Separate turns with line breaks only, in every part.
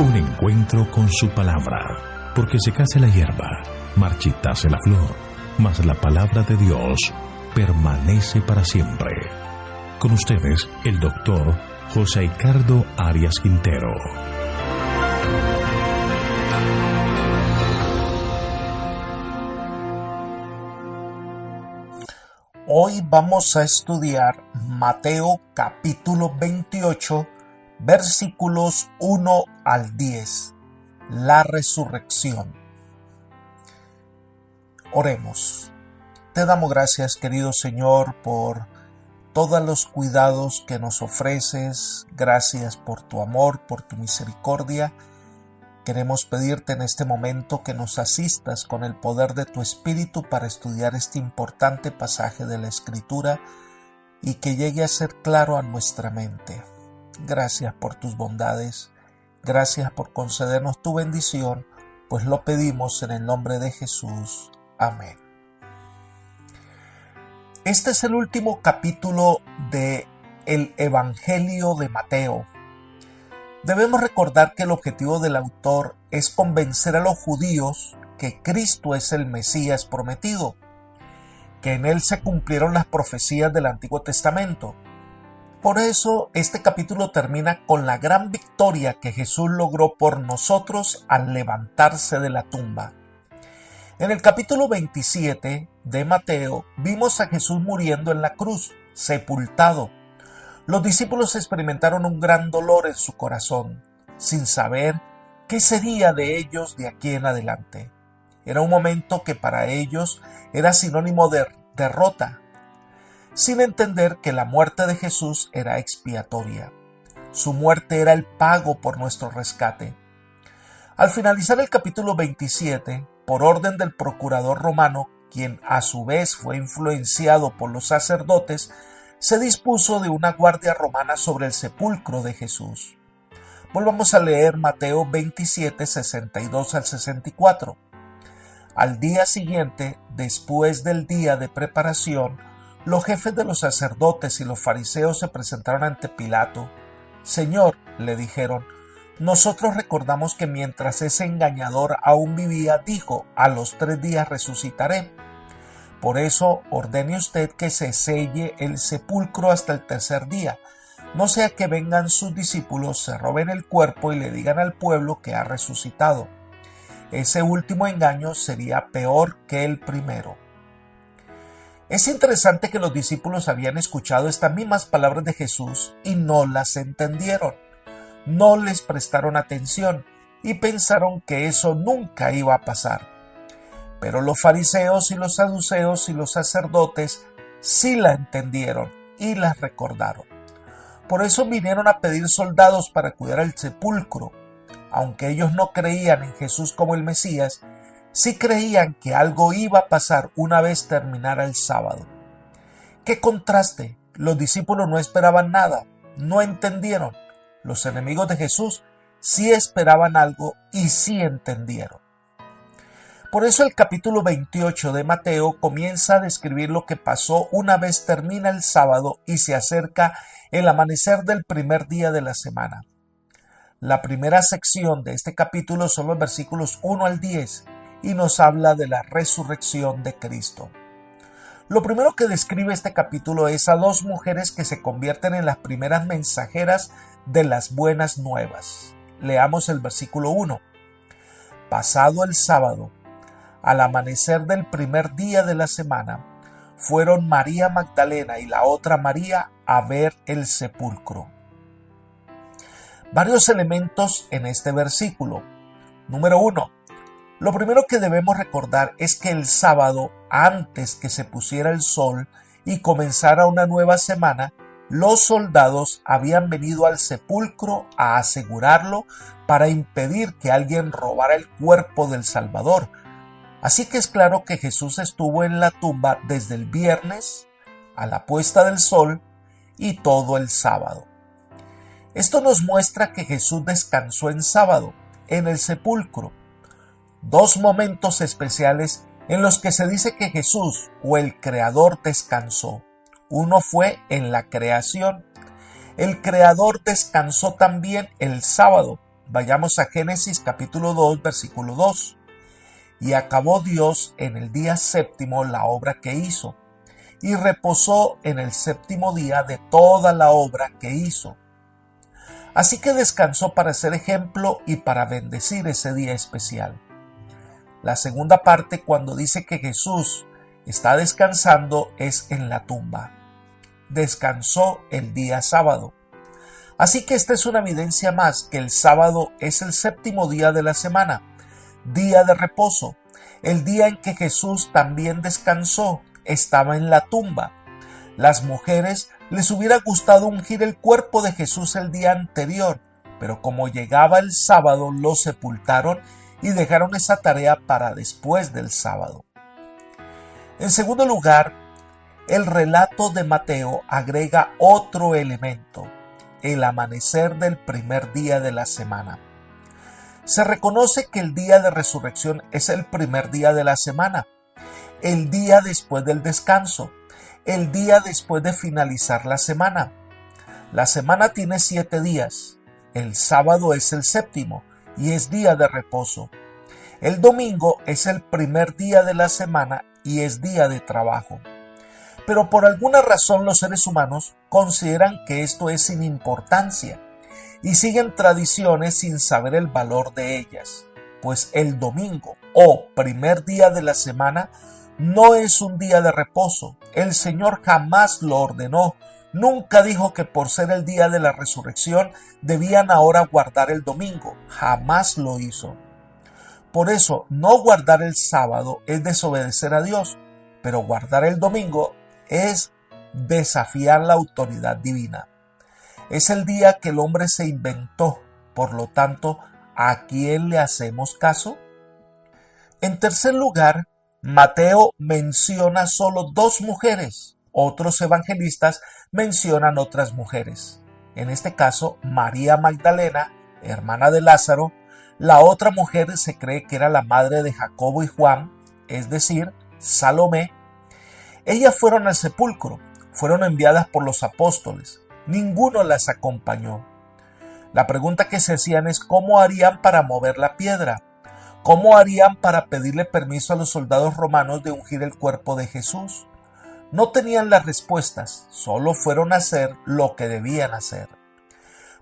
Un encuentro con su palabra, porque secase la hierba, marchitase la flor, mas la palabra de Dios permanece para siempre. Con ustedes, el doctor José Ricardo Arias Quintero.
Hoy vamos a estudiar Mateo capítulo 28, versículos 1 al 10, la resurrección. Oremos. Te damos gracias, querido Señor, por todos los cuidados que nos ofreces. Gracias por tu amor, por tu misericordia. Queremos pedirte en este momento que nos asistas con el poder de tu Espíritu para estudiar este importante pasaje de la Escritura y que llegue a ser claro a nuestra mente. Gracias por tus bondades, gracias por concedernos tu bendición, pues lo pedimos en el nombre de Jesús. Amén. Este es el último capítulo del Evangelio de Mateo. Debemos recordar que el objetivo del autor es convencer a los judíos que Cristo es el Mesías prometido, que en él se cumplieron las profecías del Antiguo Testamento. Por eso, este capítulo termina con la gran victoria que Jesús logró por nosotros al levantarse de la tumba. En el capítulo 27 de Mateo, vimos a Jesús muriendo en la cruz, sepultado. Los discípulos experimentaron un gran dolor en su corazón, sin saber qué sería de ellos de aquí en adelante. Era un momento que para ellos era sinónimo de derrota, sin entender que la muerte de Jesús era expiatoria. Su muerte era el pago por nuestro rescate. Al finalizar el capítulo 27, por orden del procurador romano, quien a su vez fue influenciado por los sacerdotes, se dispuso de una guardia romana sobre el sepulcro de Jesús. Volvamos a leer Mateo 27, 62 al 64. Al día siguiente, después del día de preparación, los jefes de los sacerdotes y los fariseos se presentaron ante Pilato. «Señor», le dijeron, «nosotros recordamos que mientras ese engañador aún vivía, dijo, a los 3 días resucitaré. Por eso ordene usted que se selle el sepulcro hasta el 3er día, no sea que vengan sus discípulos, se roben el cuerpo y le digan al pueblo que ha resucitado. Ese último engaño sería peor que el primero». Es interesante que los discípulos habían escuchado estas mismas palabras de Jesús y no las entendieron. No les prestaron atención y pensaron que eso nunca iba a pasar. Pero los fariseos y los saduceos y los sacerdotes sí la entendieron y las recordaron. Por eso vinieron a pedir soldados para cuidar el sepulcro. Aunque ellos no creían en Jesús como el Mesías, sí creían que algo iba a pasar una vez terminara el sábado. ¡Qué contraste! Los discípulos no esperaban nada, no entendieron. Los enemigos de Jesús sí esperaban algo y sí entendieron. Por eso el capítulo 28 de Mateo comienza a describir lo que pasó una vez termina el sábado y se acerca el amanecer del primer día de la semana. La primera sección de este capítulo son los versículos 1 al 10 y nos habla de la resurrección de Cristo. Lo primero que describe este capítulo es a 2 mujeres que se convierten en las primeras mensajeras de las buenas nuevas. Leamos el versículo 1. Pasado el sábado, al amanecer del primer día de la semana, fueron María Magdalena y la otra María a ver el sepulcro. Varios elementos en este versículo. Número 1. Lo primero que debemos recordar es que el sábado, antes que se pusiera el sol y comenzara una nueva semana, los soldados habían venido al sepulcro a asegurarlo para impedir que alguien robara el cuerpo del Salvador. Así que es claro que Jesús estuvo en la tumba desde el viernes a la puesta del sol y todo el sábado. Esto nos muestra que Jesús descansó en sábado, en el sepulcro. 2 momentos especiales en los que se dice que Jesús o el Creador descansó. Uno fue en la creación. El Creador descansó también el sábado, Vayamos a Génesis capítulo 2, versículo 2. Y acabó Dios en el día séptimo la obra que hizo, y reposó en el séptimo día de toda la obra que hizo. Así que descansó para ser ejemplo y para bendecir ese día especial. La segunda parte, cuando dice que Jesús está descansando, es en la tumba. Descansó el día sábado. Así que esta es una evidencia más que el sábado es el séptimo día de la semana, día de reposo. El día en que Jesús también descansó, estaba en la tumba. Las mujeres les hubiera gustado ungir el cuerpo de Jesús el día anterior, pero como llegaba el sábado, lo sepultaron y dejaron esa tarea para después del sábado. En segundo lugar, el relato de Mateo agrega otro elemento, el amanecer del primer día de la semana. Se reconoce que el día de resurrección es el primer día de la semana, el día después del descanso, el día después de finalizar la semana. La semana tiene 7 días, el sábado es el séptimo y es día de reposo. El domingo es el primer día de la semana y es día de trabajo. Pero por alguna razón los seres humanos consideran que esto es sin importancia y siguen tradiciones sin saber el valor de ellas, pues el domingo o primer día de la semana no es un día de reposo. El Señor jamás lo ordenó, nunca dijo que por ser el día de la resurrección debían ahora guardar el domingo, jamás lo hizo. Por eso, no guardar el sábado es desobedecer a Dios, pero guardar el domingo es desafiar la autoridad divina. Es el día que el hombre se inventó, por lo tanto, ¿a quién le hacemos caso? En tercer lugar, Mateo menciona solo 2 mujeres, otros evangelistas mencionan otras mujeres. En este caso, María Magdalena, hermana de Lázaro. La otra mujer se cree que era la madre de Jacobo y Juan, es decir, Salomé. Ellas fueron al sepulcro, fueron enviadas por los apóstoles. Ninguno las acompañó. La pregunta que se hacían es ¿cómo harían para mover la piedra? ¿Cómo harían para pedirle permiso a los soldados romanos de ungir el cuerpo de Jesús? No tenían las respuestas, solo fueron a hacer lo que debían hacer.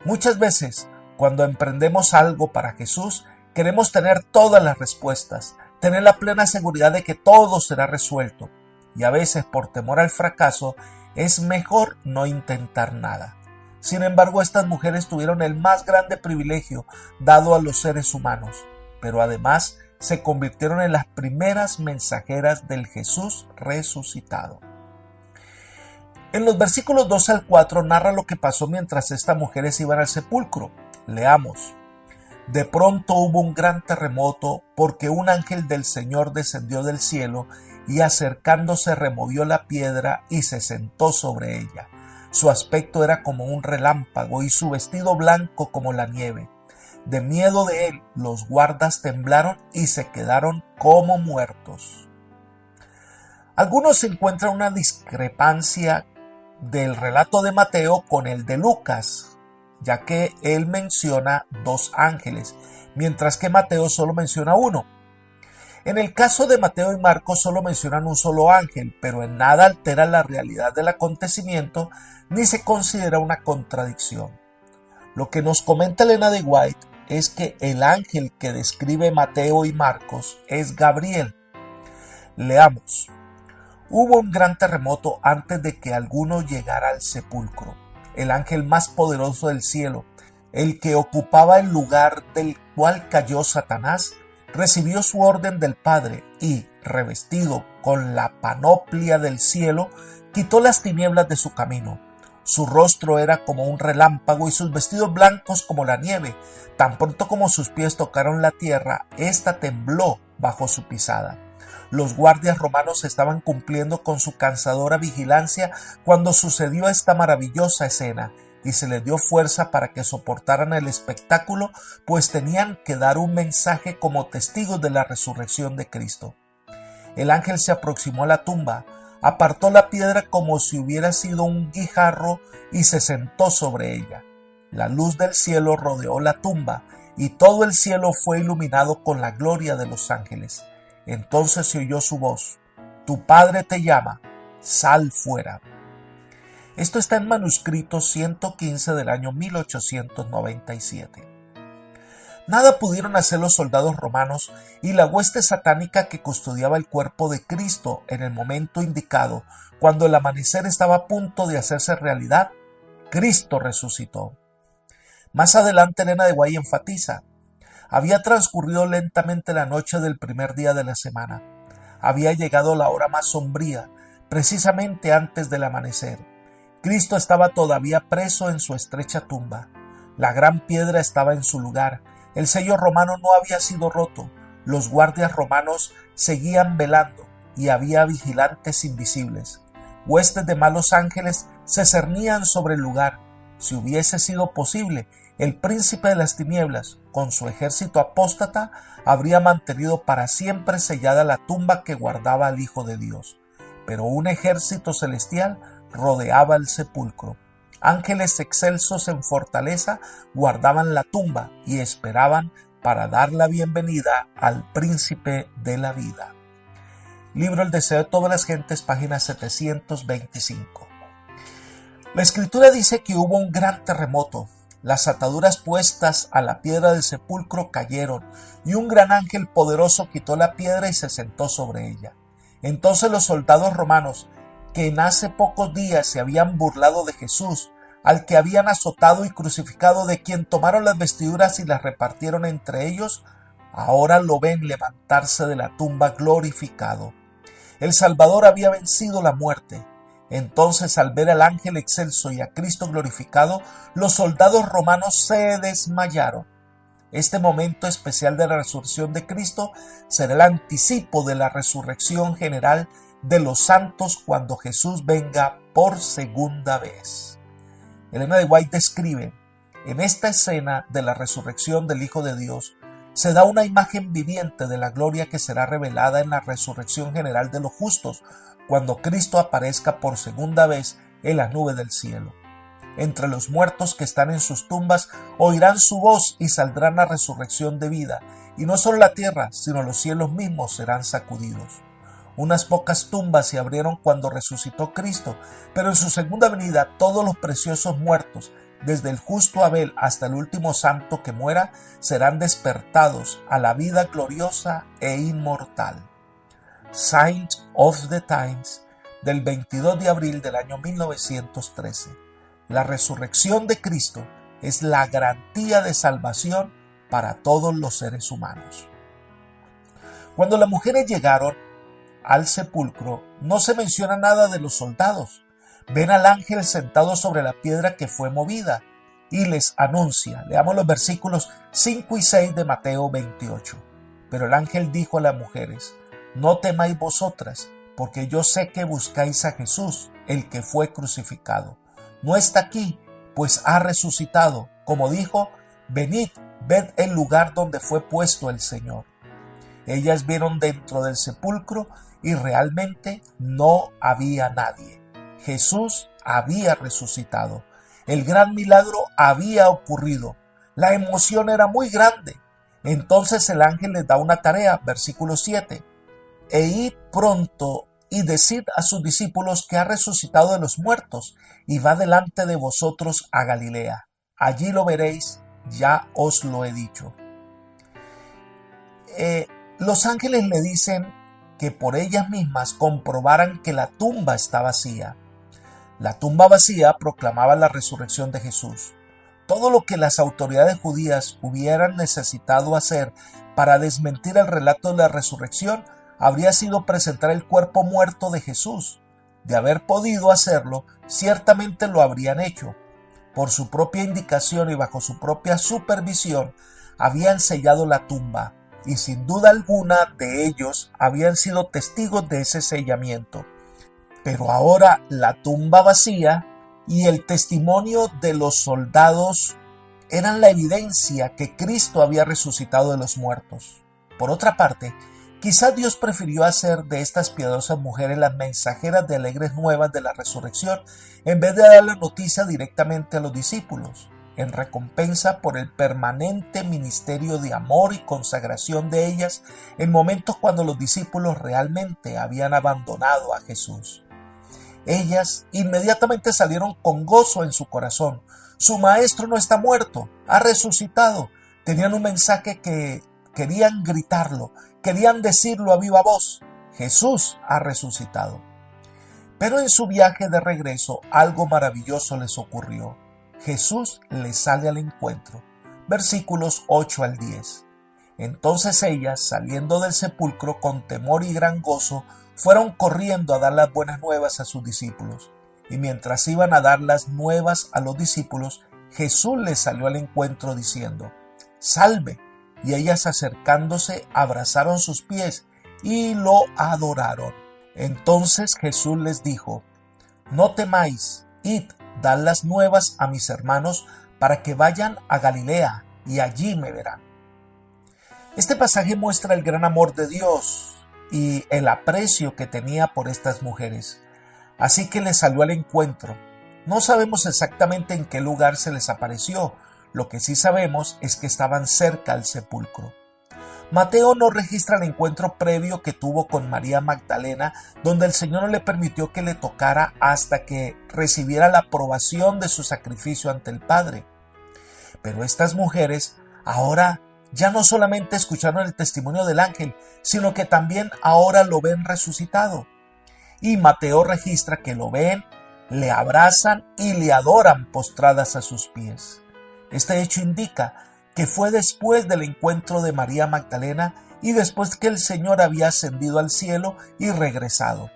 Muchas veces, cuando emprendemos algo para Jesús, queremos tener todas las respuestas, tener la plena seguridad de que todo será resuelto. Y a veces, por temor al fracaso, es mejor no intentar nada. Sin embargo, estas mujeres tuvieron el más grande privilegio dado a los seres humanos, pero además se convirtieron en las primeras mensajeras del Jesús resucitado. En los versículos 2 al 4 narra lo que pasó mientras estas mujeres iban al sepulcro. Leamos. De pronto hubo un gran terremoto porque un ángel del Señor descendió del cielo y acercándose removió la piedra y se sentó sobre ella. Su aspecto era como un relámpago y su vestido blanco como la nieve. De miedo de él, los guardas temblaron y se quedaron como muertos. Algunos encuentran una discrepancia del relato de Mateo con el de Lucas, ya que él menciona 2 ángeles, mientras que Mateo solo menciona 1. En el caso de Mateo y Marcos solo mencionan un solo ángel, pero en nada altera la realidad del acontecimiento ni se considera una contradicción. Lo que nos comenta Elena de White es que el ángel que describe Mateo y Marcos es Gabriel. Leamos. Hubo un gran terremoto antes de que alguno llegara al sepulcro. El ángel más poderoso del cielo, el que ocupaba el lugar del cual cayó Satanás, recibió su orden del Padre y, revestido con la panoplia del cielo, quitó las tinieblas de su camino. Su rostro era como un relámpago y sus vestidos blancos como la nieve. Tan pronto como sus pies tocaron la tierra, ésta tembló bajo su pisada. Los guardias romanos estaban cumpliendo con su cansadora vigilancia cuando sucedió esta maravillosa escena y se les dio fuerza para que soportaran el espectáculo, pues tenían que dar un mensaje como testigos de la resurrección de Cristo. El ángel se aproximó a la tumba, apartó la piedra como si hubiera sido un guijarro y se sentó sobre ella. La luz del cielo rodeó la tumba y todo el cielo fue iluminado con la gloria de los ángeles. Entonces se oyó su voz: tu padre te llama, sal fuera. Esto está en manuscrito 115 del año 1897. Nada pudieron hacer los soldados romanos y la hueste satánica que custodiaba el cuerpo de Cristo en el momento indicado, cuando el amanecer estaba a punto de hacerse realidad. Cristo resucitó. Más adelante Elena de White enfatiza: había transcurrido lentamente la noche del primer día de la semana. Había llegado la hora más sombría, precisamente antes del amanecer. Cristo estaba todavía preso en su estrecha tumba. La gran piedra estaba en su lugar. El sello romano no había sido roto. Los guardias romanos seguían velando y había vigilantes invisibles. Huestes de malos ángeles se cernían sobre el lugar. Si hubiese sido posible, el príncipe de las tinieblas, con su ejército apóstata, habría mantenido para siempre sellada la tumba que guardaba al Hijo de Dios. Pero un ejército celestial rodeaba el sepulcro. Ángeles excelsos en fortaleza guardaban la tumba y esperaban para dar la bienvenida al príncipe de la vida. Libro El deseo de todas las gentes, página 725. La escritura dice que hubo un gran terremoto. Las ataduras puestas a la piedra del sepulcro cayeron y un gran ángel poderoso quitó la piedra y se sentó sobre ella. Entonces los soldados romanos, que en hace pocos días se habían burlado de Jesús, al que habían azotado y crucificado, de quien tomaron las vestiduras y las repartieron entre ellos, ahora lo ven levantarse de la tumba glorificado. El Salvador había vencido la muerte. Entonces, al ver al ángel excelso y a Cristo glorificado, los soldados romanos se desmayaron. Este momento especial de la resurrección de Cristo será el anticipo de la resurrección general de los santos cuando Jesús venga por segunda vez. Elena de White describe: en esta escena de la resurrección del Hijo de Dios se da una imagen viviente de la gloria que será revelada en la resurrección general de los justos cuando Cristo aparezca por segunda vez en las nubes del cielo. Entre los muertos que están en sus tumbas oirán su voz y saldrán a resurrección de vida, y no solo la tierra, sino los cielos mismos serán sacudidos. Unas pocas tumbas se abrieron cuando resucitó Cristo, pero en su segunda venida todos los preciosos muertos, desde el justo Abel hasta el último santo que muera, serán despertados a la vida gloriosa e inmortal. Signs of the Times, del 22 de abril del año 1913. La resurrección de Cristo es la garantía de salvación para todos los seres humanos. Cuando las mujeres llegaron al sepulcro, no se menciona nada de los soldados. Ven al ángel sentado sobre la piedra que fue movida y les anuncia. Leamos los versículos 5 y 6 de Mateo 28. Pero el ángel dijo a las mujeres: no temáis vosotras, porque yo sé que buscáis a Jesús, el que fue crucificado. No está aquí, pues ha resucitado. Como dijo, venid, ved el lugar donde fue puesto el Señor. Ellas vieron dentro del sepulcro y realmente no había nadie. Jesús había resucitado. El gran milagro había ocurrido. La emoción era muy grande. Entonces el ángel les da una tarea, versículo 7. E id pronto y decid a sus discípulos que ha resucitado de los muertos y va delante de vosotros a Galilea. Allí lo veréis, ya os lo he dicho. Los ángeles le dicen que por ellas mismas comprobaran que la tumba está vacía. La tumba vacía proclamaba la resurrección de Jesús. Todo lo que las autoridades judías hubieran necesitado hacer para desmentir el relato de la resurrección habría sido presentar el cuerpo muerto de Jesús. De haber podido hacerlo, ciertamente lo habrían hecho. Por su propia indicación y bajo su propia supervisión, habían sellado la tumba, y sin duda alguna de ellos habían sido testigos de ese sellamiento. Pero ahora la tumba vacía y el testimonio de los soldados eran la evidencia que Cristo había resucitado de los muertos. Por otra parte, quizás Dios prefirió hacer de estas piadosas mujeres las mensajeras de alegres nuevas de la resurrección en vez de dar la noticia directamente a los discípulos. en recompensa por el permanente ministerio de amor y consagración de ellas en momentos cuando los discípulos realmente habían abandonado a Jesús. Ellas inmediatamente salieron con gozo en su corazón. Su maestro no está muerto, ha resucitado. Tenían un mensaje que querían gritarlo, querían decirlo a viva voz: Jesús ha resucitado. Pero en su viaje de regreso algo maravilloso les ocurrió. Jesús les sale al encuentro. Versículos 8 al 10. Entonces ellas, saliendo del sepulcro con temor y gran gozo, fueron corriendo a dar las buenas nuevas a sus discípulos. Y mientras iban a dar las nuevas a los discípulos, Jesús les salió al encuentro diciendo: ¡Salve! Y ellas, acercándose, abrazaron sus pies y lo adoraron. Entonces Jesús les dijo: No temáis, id, dad las nuevas a mis hermanos para que vayan a Galilea y allí me verán. Este pasaje muestra el gran amor de Dios y el aprecio que tenía por estas mujeres. Así que les salió al encuentro. No sabemos exactamente en qué lugar se les apareció. Lo que sí sabemos es que estaban cerca al sepulcro. Mateo no registra el encuentro previo que tuvo con María Magdalena, donde el Señor no le permitió que le tocara hasta que recibiera la aprobación de su sacrificio ante el Padre. Pero estas mujeres ahora ya no solamente escucharon el testimonio del ángel, sino que también ahora lo ven resucitado. Y Mateo registra que lo ven, le abrazan y le adoran postradas a sus pies. Este hecho indica que fue después del encuentro de María Magdalena y después que el Señor había ascendido al cielo y regresado.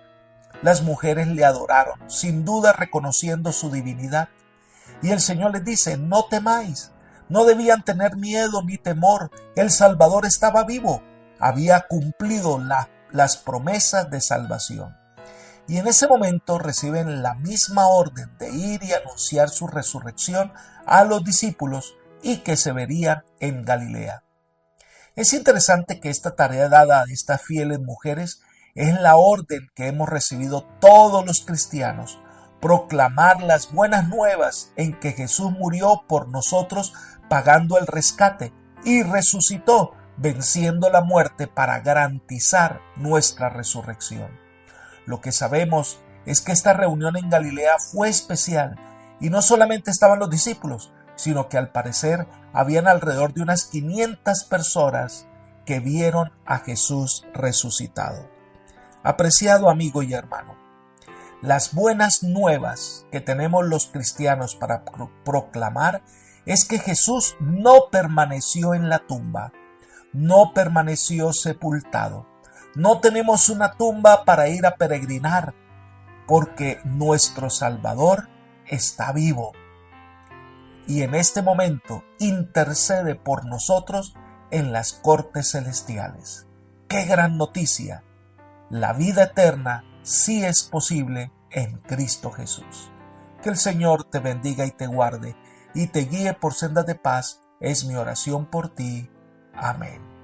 Las mujeres le adoraron, sin duda reconociendo su divinidad. Y el Señor les dice: no temáis. No debían tener miedo ni temor. El Salvador estaba vivo. Había cumplido las promesas de salvación. Y en ese momento reciben la misma orden de ir y anunciar su resurrección a los discípulos y que se verían en Galilea. Es interesante que esta tarea dada a estas fieles mujeres es la orden que hemos recibido todos los cristianos: proclamar las buenas nuevas en que Jesús murió por nosotros pagando el rescate y resucitó venciendo la muerte para garantizar nuestra resurrección. Lo que sabemos es que esta reunión en Galilea fue especial y no solamente estaban los discípulos, sino que al parecer habían alrededor de unas 500 personas que vieron a Jesús resucitado. Apreciado amigo y hermano, las buenas nuevas que tenemos los cristianos para proclamar es que Jesús no permaneció en la tumba, no permaneció sepultado. No tenemos una tumba para ir a peregrinar, porque nuestro Salvador está vivo. Y en este momento intercede por nosotros en las cortes celestiales. ¡Qué gran noticia! La vida eterna sí es posible en Cristo Jesús. Que el Señor te bendiga y te guarde y te guíe por sendas de paz, es mi oración por ti. Amén.